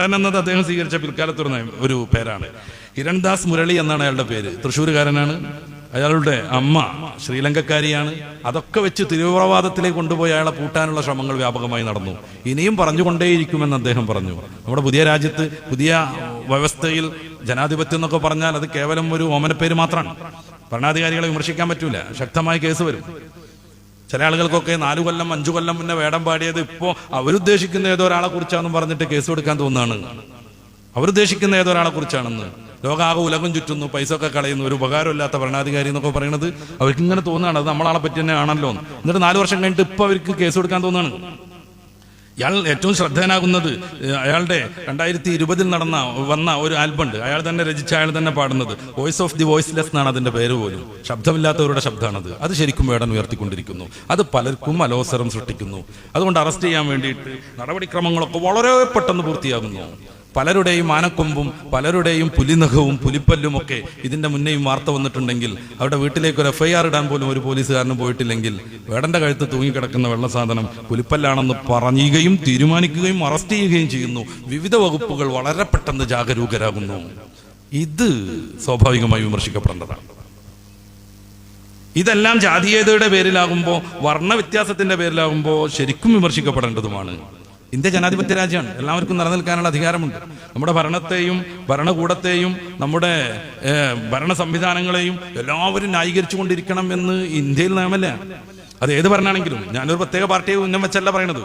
എന്നത് അദ്ദേഹം സ്വീകരിച്ച പിൽക്കാലത്തുള്ള ഒരു പേരാണ്. ഹിരൺദാസ് മുരളി എന്നാണ് അയാളുടെ പേര്. തൃശ്ശൂരുകാരനാണ്. അയാളുടെ അമ്മ ശ്രീലങ്കക്കാരിയാണ്. അതൊക്കെ വെച്ച് തീവ്രവാദത്തിലേക്ക് കൊണ്ടുപോയി അയാളെ പൂട്ടാനുള്ള ശ്രമങ്ങൾ വ്യാപകമായി നടന്നു. ഇനിയും പറഞ്ഞുകൊണ്ടേയിരിക്കുമെന്ന് അദ്ദേഹം പറഞ്ഞു. നമ്മുടെ പുതിയ രാജ്യത്ത്, പുതിയ വ്യവസ്ഥയിൽ ജനാധിപത്യം എന്നൊക്കെ പറഞ്ഞാൽ അത് കേവലം ഒരു ഓമനപ്പേര് മാത്രമാണ്. ഭരണാധികാരികളെ വിമർശിക്കാൻ പറ്റൂല, ശക്തമായ കേസ് വരും. ചില ആളുകൾക്കൊക്കെ 4 കൊല്ലം 5 കൊല്ലം മുന്നേ വേടം പാടിയത് ഇപ്പോൾ അവരുദ്ദേശിക്കുന്ന ഏതോ ഒരാളെ കുറിച്ചാണെന്ന് പറഞ്ഞിട്ട് കേസ് കൊടുക്കാൻ തോന്നുകയാണ്. അവരുദ്ദേശിക്കുന്ന ഏതോ ഒരാളെ കുറിച്ചാണെന്ന്. ലോകാകെ ഉലകം ചുറ്റുന്നു, പൈസ ഒക്കെ കളയുന്നു, ഒരു ഉപകാരമില്ലാത്ത ഭരണാധികാരി എന്നൊക്കെ പറയുന്നത് അവർക്ക് ഇങ്ങനെ തോന്നുകയാണ്. അത് നമ്മളാളെ പറ്റി തന്നെ ആണല്ലോ. എന്നിട്ട് 4 വർഷം കഴിഞ്ഞിട്ട് ഇപ്പൊ അവർക്ക് കേസ് കൊടുക്കാൻ തോന്നുകയാണ്. ഇയാൾ ഏറ്റവും ശ്രദ്ധേയനാകുന്നത് അയാളുടെ 2020 വന്ന ഒരു ആൽബം ഉണ്ട്. അയാൾ തന്നെ രചിച്ച, അയാൾ തന്നെ പാടുന്നത്. വോയിസ് ഓഫ് ദി വോയിസ്ലെസ് എന്നാണ് അതിന്റെ പേര് പോലും. ശബ്ദമില്ലാത്തവരുടെ ശബ്ദമാണത്. അത് ശരിക്കും വേടൻ ഉയർത്തിക്കൊണ്ടിരിക്കുന്നു. അത് പലർക്കും അലോസരം സൃഷ്ടിക്കുന്നു. അതുകൊണ്ട് അറസ്റ്റ് ചെയ്യാൻ വേണ്ടിയിട്ട് നടപടിക്രമങ്ങളൊക്കെ വളരെ പെട്ടെന്ന് പൂർത്തിയാകുന്നു. പലരുടെയും ആനക്കൊമ്പും പലരുടെയും പുലിനഖവും പുലിപ്പല്ലും ഒക്കെ ഇതിന്റെ മുന്നേയും വാർത്ത വന്നിട്ടുണ്ടെങ്കിൽ അവരുടെ വീട്ടിലേക്ക് ഒരു FIR ഇടാൻ പോലും ഒരു പോലീസുകാരന് പോയിട്ടില്ലെങ്കിൽ വേടന്റെ കഴുത്ത് തൂങ്ങിക്കിടക്കുന്ന വെള്ള സാധനം പുലിപ്പല്ലാണെന്ന് പറയുകയും തീരുമാനിക്കുകയും അറസ്റ്റ് ചെയ്യുകയും ചെയ്യുന്നു. വിവിധ വകുപ്പുകൾ വളരെ പെട്ടെന്ന് ജാഗരൂകരാകുന്നു. ഇത് സ്വാഭാവികമായി വിമർശിക്കപ്പെടേണ്ടതാണ്. ഇതെല്ലാം ജാതീയതയുടെ പേരിലാകുമ്പോൾ, വർണ്ണ വ്യത്യാസത്തിന്റെ പേരിലാകുമ്പോൾ ശരിക്കും വിമർശിക്കപ്പെടേണ്ടതുമാണ്. ഇന്ത്യ ജനാധിപത്യ രാജ്യമാണ്. എല്ലാവർക്കും നിലനിൽക്കാനുള്ള അധികാരമുണ്ട്. നമ്മുടെ ഭരണത്തെയും ഭരണകൂടത്തെയും നമ്മുടെ ഭരണ സംവിധാനങ്ങളെയും എല്ലാവരും ന്യായീകരിച്ചു കൊണ്ടിരിക്കണം എന്ന് ഇന്ത്യയിൽ നിയമമല്ല. അത് ഏത് ഭരണമാണെങ്കിലും. ഞാനൊരു പ്രത്യേക പാർട്ടിയെ ഉന്നം വെച്ചല്ല പറയണത്.